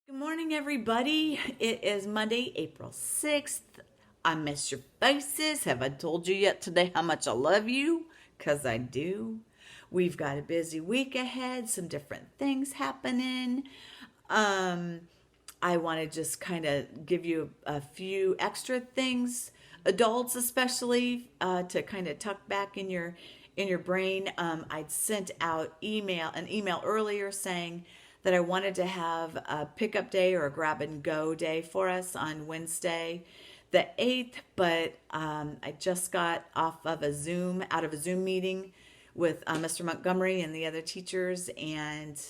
Good morning, everybody. It is Monday, April 6th. I miss your faces. Have I told you yet today how much I love you? Because I do. We've got a busy week ahead, some different things happening. Um, I want to just kind of give you a few extra things, adults especially, to kind of tuck back in your brain. I'd sent out an email earlier saying that I wanted to have a pickup day or a grab and go day for us on Wednesday, the 8th, but I just got out of a Zoom meeting with Mr. Montgomery and the other teachers, and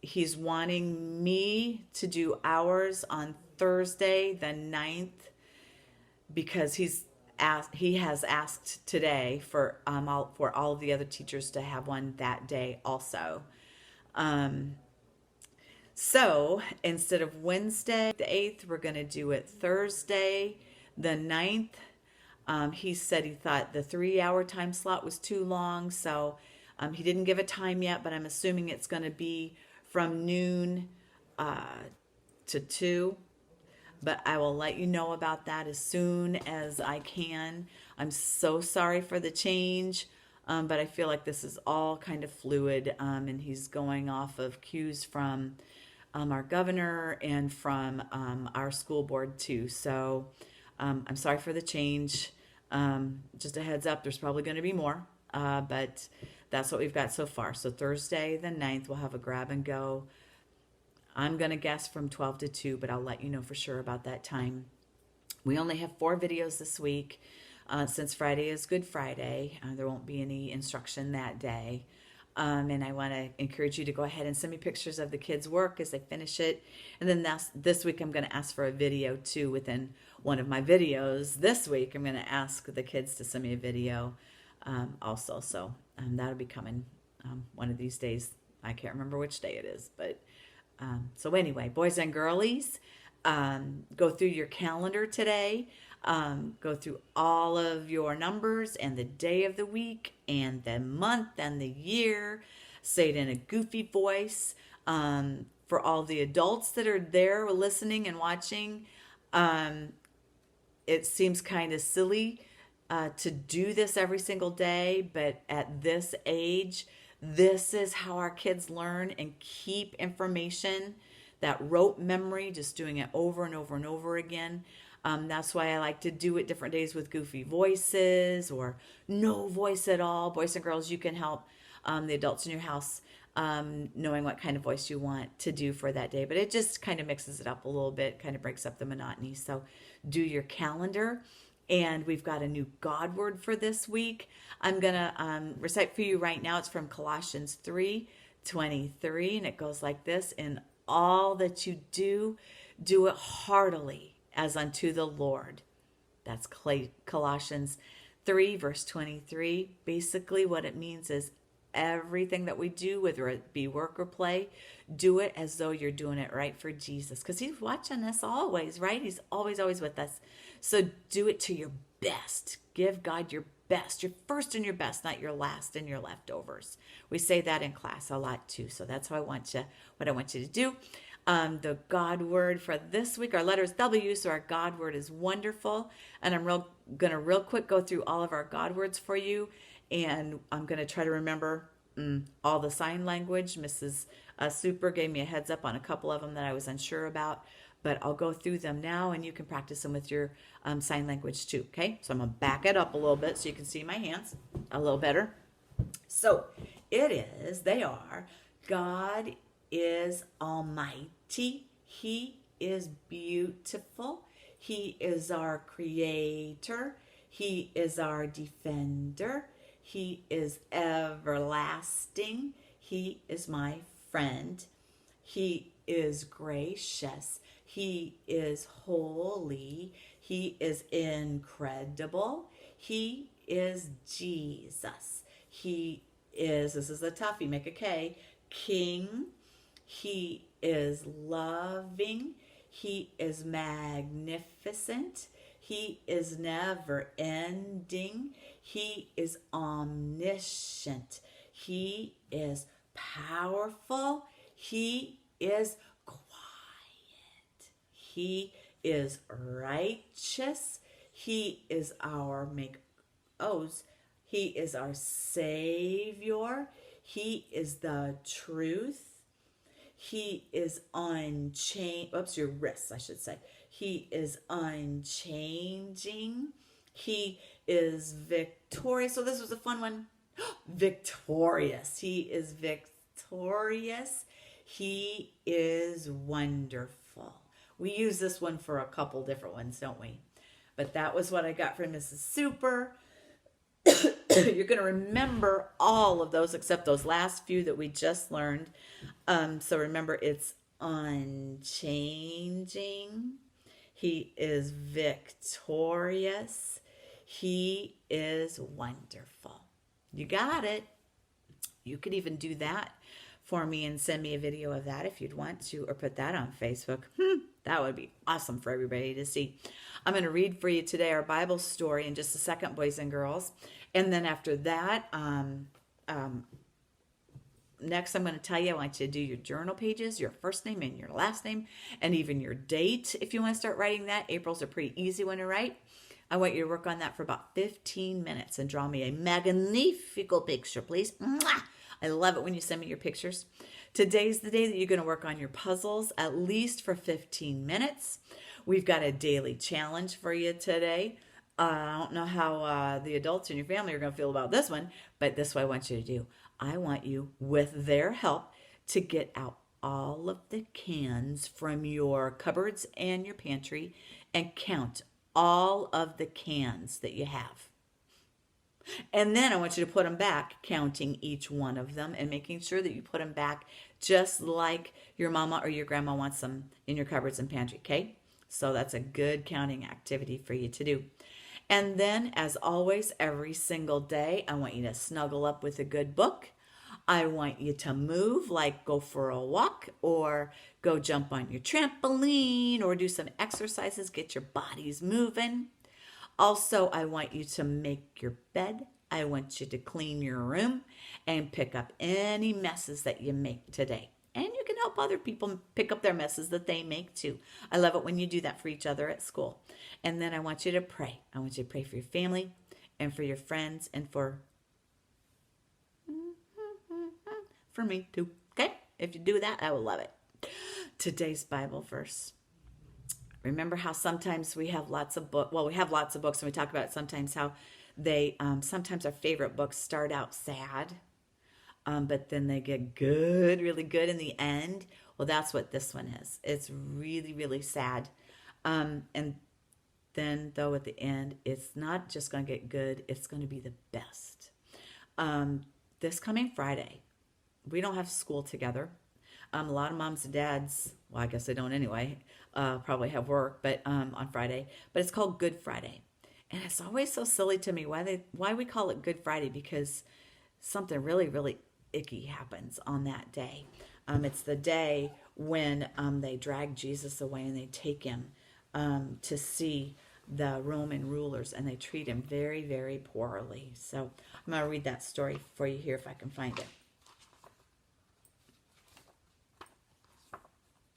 he's wanting me to do hours on Thursday, the 9th, because he has asked today for all of the other teachers to have one that day also. So instead of Wednesday, the 8th, we're going to do it Thursday, the 9th. He said he thought the 3-hour time slot was too long, so he didn't give a time yet, but I'm assuming it's going to be from noon to 2. But I will let you know about that as soon as I can. I'm so sorry for the change, but I feel like this is all kind of fluid, and he's going off of cues from our governor and from our school board too. So I'm sorry for the change. Just a heads up, there's probably going to be more, but that's what we've got so far. So Thursday the 9th, we'll have a grab and go. I'm going to guess from 12 to 2, but I'll let you know for sure about that time. We only have 4 videos this week. Since Friday is Good Friday, there won't be any instruction that day. And I want to encourage you to go ahead and send me pictures of the kids' work as they finish it. And then this week I'm going to ask for a video too within one of my videos. This week I'm going to ask the kids to send me a video also. So that'll be coming one of these days. I can't remember which day it is, but so anyway, boys and girlies, go through your calendar today. Go through all of your numbers and the day of the week and the month and the year. Say it in a goofy voice. For all the adults that are there listening and watching, it seems kind of silly to do this every single day, but at this age, this is how our kids learn and keep information. That rote memory, just doing it over and over and over again. That's why I like to do it different days with goofy voices or no voice at all. Boys and girls, you can help the adults in your house knowing what kind of voice you want to do for that day. But it just kind of mixes it up a little bit, kind of breaks up the monotony. So do your calendar. And we've got a new God word for this week. I'm going to recite for you right now. It's from Colossians 3:23, and it goes like this: in all that you do, do it heartily as unto the Lord. That's Colossians 3, verse 23. Basically, what it means is everything that we do, whether it be work or play, do it as though you're doing it right for Jesus. Because he's watching us always, right? He's always, always with us. So do it to your best. Give God your best, your first and your best, not your last and your leftovers. We say that in class a lot too. So that's what I want you to do. The God word for this week, our letter is W, so our God word is wonderful. And I'm going to real quick go through all of our God words for you. And I'm going to try to remember all the sign language. Mrs. Super gave me a heads up on a couple of them that I was unsure about. But I'll go through them now, and you can practice them with your sign language too, okay? So I'm going to back it up a little bit so you can see my hands a little better. So they are, God is almighty. He is beautiful. He is our creator. He is our defender. He is everlasting. He is my friend. He is gracious. He is holy. He is incredible. He is Jesus. He is, this is a toughie, make a K, King. He is loving. He is magnificent. He is never ending. He is omniscient. He is powerful. He is He is righteous. He is our He is our Savior. He is the truth. He is unchanged. Oops, your wrists, I should say. He is unchanging. He is victorious. So this was a fun one. Victorious. He is victorious. He is wonderful. We use this one for a couple different ones, don't we? But that was what I got from Mrs. Super. You're going to remember all of those except those last few that we just learned. So remember, it's unchanging. He is victorious. He is wonderful. You got it. You could even do that for me and send me a video of that if you'd want to, or put that on Facebook. That would be awesome for everybody to see. I'm going to read for you today our Bible story in just a second, boys and girls. And then after that, next I'm going to tell you, I want you to do your journal pages, your first name and your last name, and even your date if you want to start writing that. April's a pretty easy one to write. I want you to work on that for about 15 minutes and draw me a magnifico picture, please. Mwah! I love it when you send me your pictures. Today's the day that you're going to work on your puzzles at least for 15 minutes. We've got a daily challenge for you today. I don't know how the adults in your family are going to feel about this one, but this is what I want you to do. I want you, with their help, to get out all of the cans from your cupboards and your pantry and count all of the cans that you have. And then I want you to put them back, counting each one of them and making sure that you put them back just like your mama or your grandma wants them in your cupboards and pantry, okay? So that's a good counting activity for you to do. And then, as always, every single day, I want you to snuggle up with a good book. I want you to move, like go for a walk or go jump on your trampoline or do some exercises, get your bodies moving. Also, I want you to make your bed. I want you to clean your room and pick up any messes that you make today. And you can help other people pick up their messes that they make too. I love it when you do that for each other at school. And then I want you to pray. I want you to pray for your family and for your friends and for me too. Okay? If you do that, I will love it. Today's Bible verse. Remember how sometimes we have lots of books. Well, we have lots of books, and we talk about sometimes how they, sometimes our favorite books start out sad, but then they get good, really good in the end. Well, that's what this one is. It's really, really sad. And then, though, at the end, it's not just going to get good. It's going to be the best. This coming Friday, we don't have school together. A lot of moms and dads, well, I guess they don't anyway, probably have work, but on Friday. But it's called Good Friday. And it's always so silly to me why we call it Good Friday, because something really, really icky happens on that day. It's the day when they drag Jesus away and they take him to see the Roman rulers, and they treat him very, very poorly. So I'm going to read that story for you here if I can find it.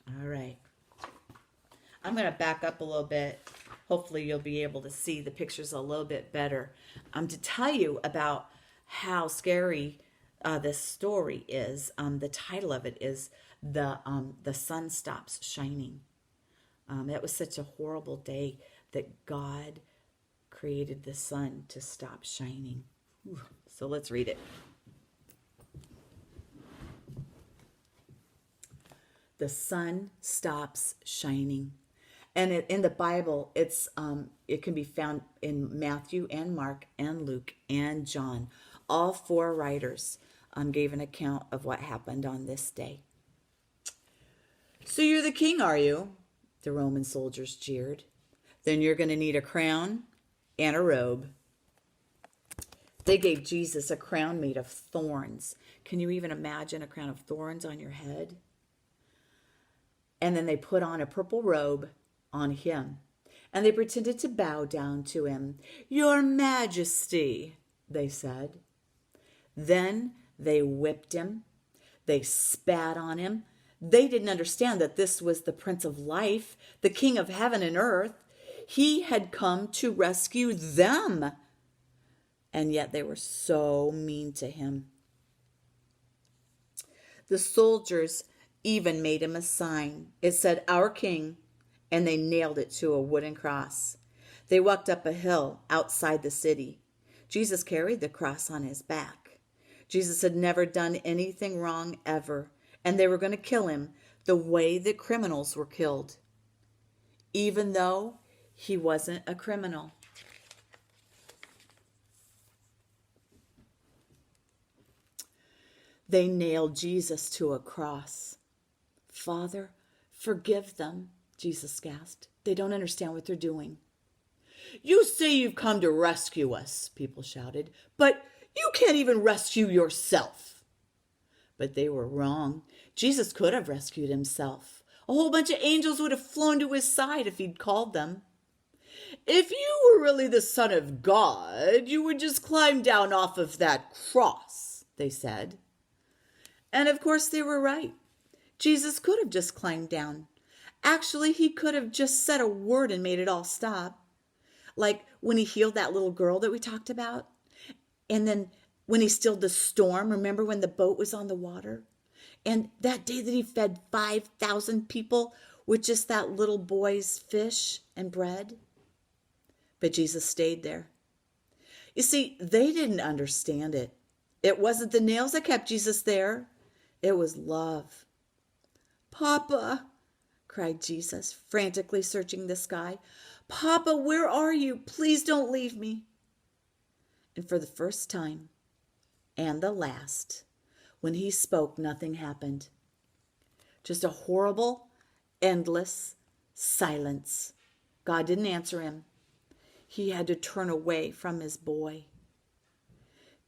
All right. I'm going to back up a little bit. Hopefully you'll be able to see the pictures a little bit better. To tell you about how scary this story is, the title of it is The Sun Stops Shining. That was such a horrible day that God created the sun to stop shining. So let's read it. The sun stops shining. And in the Bible, it can be found in Matthew and Mark and Luke and John. All four writers gave an account of what happened on this day. So you're the king, are you? The Roman soldiers jeered. Then you're going to need a crown and a robe. They gave Jesus a crown made of thorns. Can you even imagine a crown of thorns on your head? And then they put on a purple robe on him. And they pretended to bow down to him. Your Majesty, they said. Then they whipped him. They spat on him. They didn't understand that this was the Prince of Life, the King of heaven and earth. He had come to rescue them. And yet they were so mean to him. The soldiers even made him a sign. It said, "Our King," and they nailed it to a wooden cross. They walked up a hill outside the city. Jesus carried the cross on his back. Jesus had never done anything wrong ever, and they were going to kill him the way that criminals were killed, even though he wasn't a criminal. They nailed Jesus to a cross. "Father, forgive them," Jesus gasped. "They don't understand what they're doing." "You say you've come to rescue us," people shouted, "but you can't even rescue yourself." But they were wrong. Jesus could have rescued himself. A whole bunch of angels would have flown to his side if he'd called them. "If you were really the Son of God, you would just climb down off of that cross," they said. And of course they were right. Jesus could have just climbed down. Actually, he could have just said a word and made it all stop. Like when he healed that little girl that we talked about. And then when he stilled the storm, remember when the boat was on the water? And that day that he fed 5,000 people with just that little boy's fish and bread. But Jesus stayed there. You see, they didn't understand it. It wasn't the nails that kept Jesus there. It was love. "Papa," cried Jesus, frantically searching the sky. "Papa, where are you? Please don't leave me." And for the first time, and the last, when he spoke, nothing happened. Just a horrible, endless silence. God didn't answer him. He had to turn away from his boy.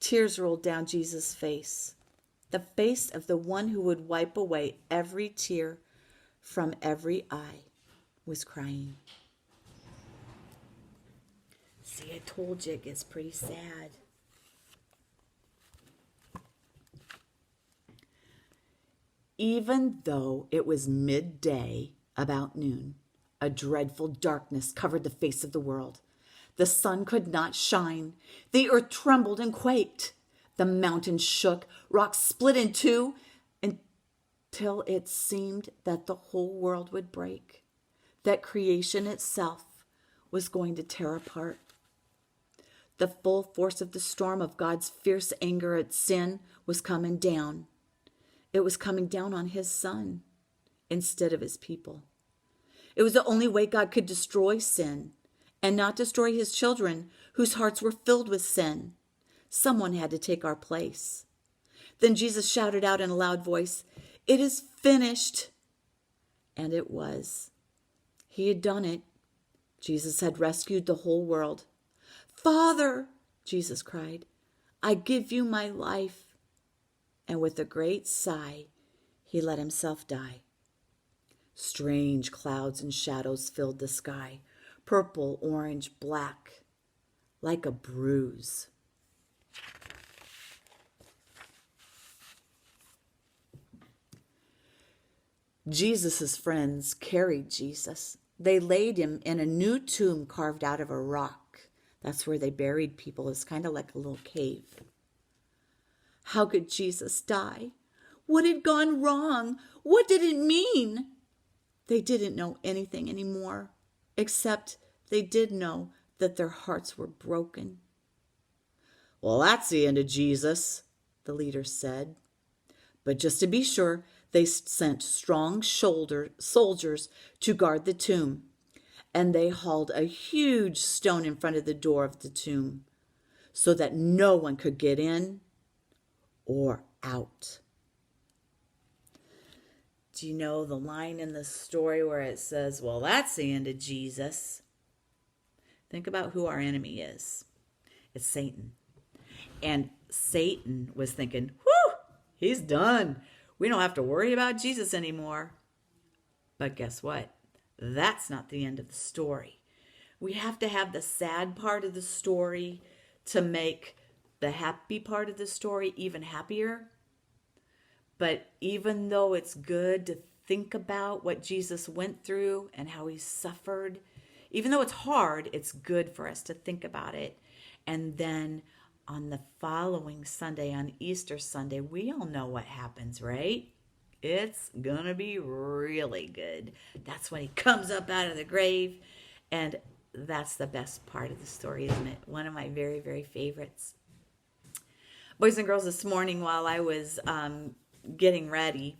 Tears rolled down Jesus' face. The face of the one who would wipe away every tear from every eye was crying. See, I told you it gets pretty sad. Even though it was midday, about noon, a dreadful darkness covered the face of the world. The sun could not shine. The earth trembled and quaked. The mountains shook, rocks split in two, until it seemed that the whole world would break, that creation itself was going to tear apart. The full force of the storm of God's fierce anger at sin was coming down. It was coming down on his son instead of his people. It was the only way God could destroy sin and not destroy his children whose hearts were filled with sin. Someone had to take our place. Then Jesus shouted out in a loud voice, "It is finished." And it was. He had done it. Jesus had rescued the whole world. "Father," Jesus cried, "I give you my life." And with a great sigh, he let himself die. Strange clouds and shadows filled the sky, purple, orange, black, like a bruise. Jesus' friends carried Jesus. They laid him in a new tomb carved out of a rock. That's where they buried people. It's kind of like a little cave. How could Jesus die? What had gone wrong? What did it mean? They didn't know anything anymore, except they did know that their hearts were broken. "Well, that's the end of Jesus," the leaders said. But just to be sure, they sent strong soldiers to guard the tomb, and they hauled a huge stone in front of the door of the tomb so that no one could get in or out. Do you know the line in the story where it says, "Well, that's the end of Jesus"? Think about who our enemy is. It's Satan. And Satan was thinking, "Whew, he's done. We don't have to worry about Jesus anymore." But guess what? That's not the end of the story. We have to have the sad part of the story to make the happy part of the story even happier. But even though it's good to think about what Jesus went through and how he suffered, even though it's hard, it's good for us to think about it. And then on the following Sunday, on Easter Sunday, we all know what happens, right? It's gonna be really good. That's when he comes up out of the grave. And that's the best part of the story, isn't it? One of my very, very favorites. Boys and girls, this morning while I was getting ready,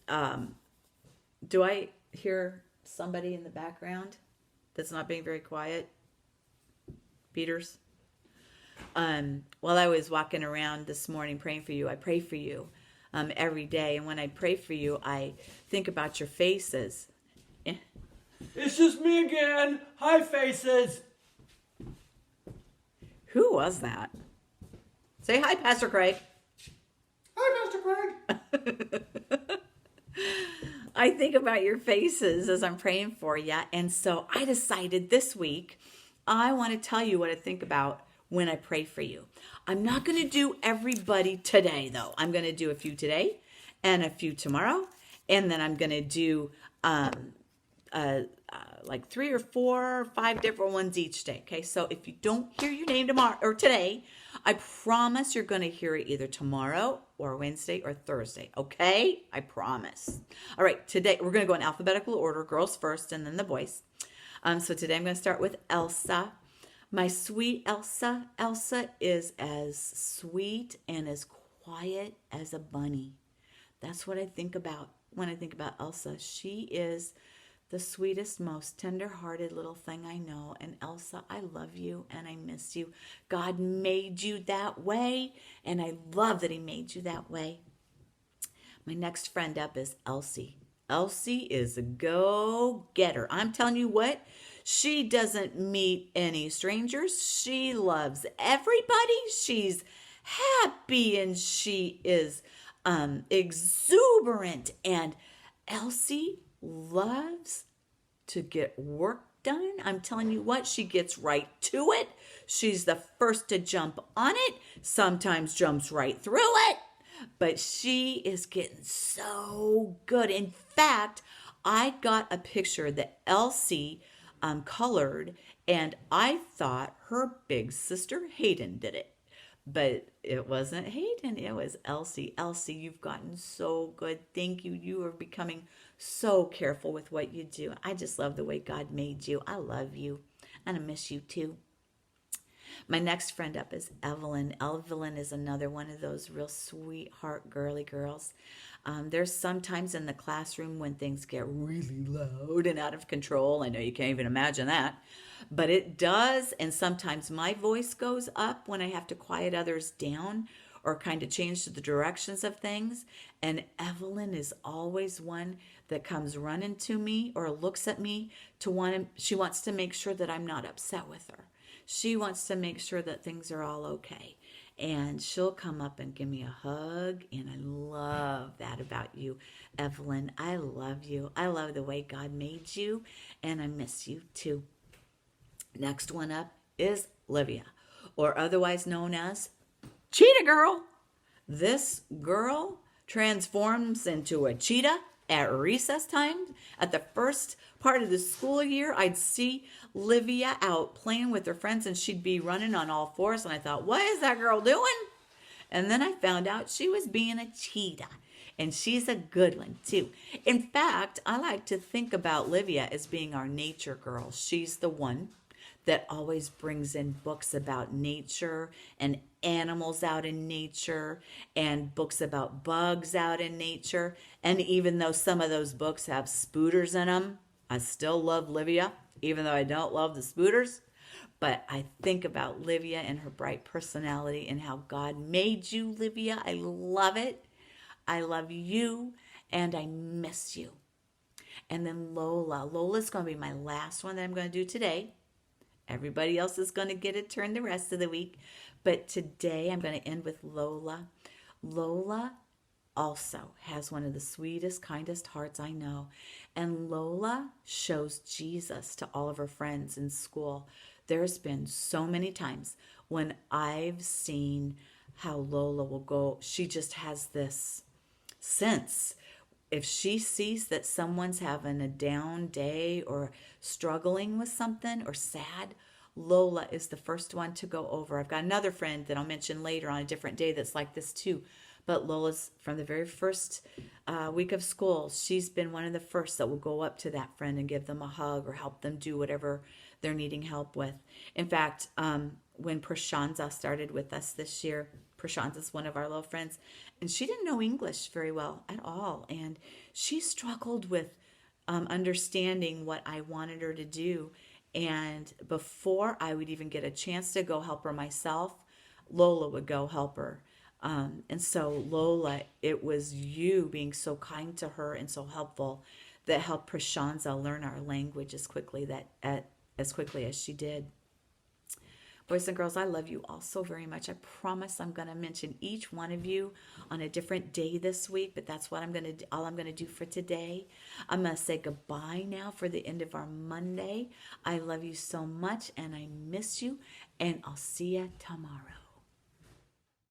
do I hear somebody in the background that's not being very quiet? Peters? While I was walking around this morning praying for you, I pray for you every day. And when I pray for you, I think about your faces. It's just me again. Hi, faces. Who was that? Say hi, Pastor Craig. Hi, Pastor Craig. I think about your faces as I'm praying for you. And so I decided this week, I want to tell you what I think about when I pray for you. I'm not going to do everybody today, though. I'm going to do a few today and a few tomorrow. And then I'm going to do like 3 or 4 or 5 different ones each day. Okay, so if you don't hear your name tomorrow or today, I promise you're going to hear it either tomorrow or Wednesday or Thursday. Okay, I promise. All right, today we're going to go in alphabetical order, girls first and then the boys. So today I'm going to start with Elsa. My sweet Elsa. Elsa is as sweet and as quiet as a bunny. That's what I think about when I think about Elsa. She is the sweetest, most tender-hearted little thing I know. And Elsa, I love you and I miss you. God made you that way, and I love that he made you that way. My next friend up is Elsie. Elsie is a go-getter. I'm telling you what, she doesn't meet any strangers. She loves everybody. She's happy and she is exuberant. And Elsie loves to get work done. I'm telling you what, she gets right to it. She's the first to jump on it, sometimes jumps right through it, but she is getting so good. In fact, I got a picture that Elsie colored, and I thought her big sister Hayden did it. But it wasn't Hayden, it was Elsie. Elsie, you've gotten so good. Thank you. You are becoming so careful with what you do. I just love the way God made you. I love you, and I miss you too. My next friend up is Evelyn. Evelyn is another one of those real sweetheart girly girls. There's sometimes in the classroom when things get really loud and out of control. I know you can't even imagine that, but it does. And sometimes my voice goes up when I have to quiet others down or kind of change the directions of things. And Evelyn is always one that comes running to me or looks at me she wants to make sure that I'm not upset with her. She wants to make sure that things are all okay. And she'll come up and give me a hug. And I love that about you, Evelyn. I love you. I love the way God made you. And I miss you too. Next one up is Livia, or otherwise known as Cheetah Girl. This girl transforms into a cheetah at recess time. At the first part of the school year, I'd see Livia out playing with her friends and she'd be running on all fours. And I thought, what is that girl doing? And then I found out she was being a cheetah. And she's a good one too. In fact, I like to think about Livia as being our nature girl. She's the one that always brings in books about nature and animals out in nature and books about bugs out in nature. And even though some of those books have spooters in them, I still love Livia, even though I don't love the spooters. But I think about Livia and her bright personality and how God made you, Livia. I love it. I love you and I miss you. And then Lola. Lola's going to be my last one that I'm going to do today. Everybody else is going to get a turn the rest of the week. But today I'm going to end with Lola. Lola also has one of the sweetest, kindest hearts I know. And Lola shows Jesus to all of her friends in school. There's been so many times when I've seen how Lola will go. She just has this sense. If she sees that someone's having a down day or struggling with something or sad, Lola is the first one to go over. I've got another friend that I'll mention later on a different day that's like this too. But Lola's from the very first week of school, she's been one of the first that will go up to that friend and give them a hug or help them do whatever they're needing help with. In fact, when Prashanza started with us this year, Prashanza's one of our little friends, and she didn't know English very well at all. And she struggled with understanding what I wanted her to do. And before I would even get a chance to go help her myself, Lola would go help her. And so Lola, it was you being so kind to her and so helpful that helped Prashanza learn our language as quickly as she did. Boys and girls, I love you all so very much. I promise I'm going to mention each one of you on a different day this week, but that's what all I'm going to do for today. I'm going to say goodbye now for the end of our Monday. I love you so much and I miss you, and I'll see you tomorrow.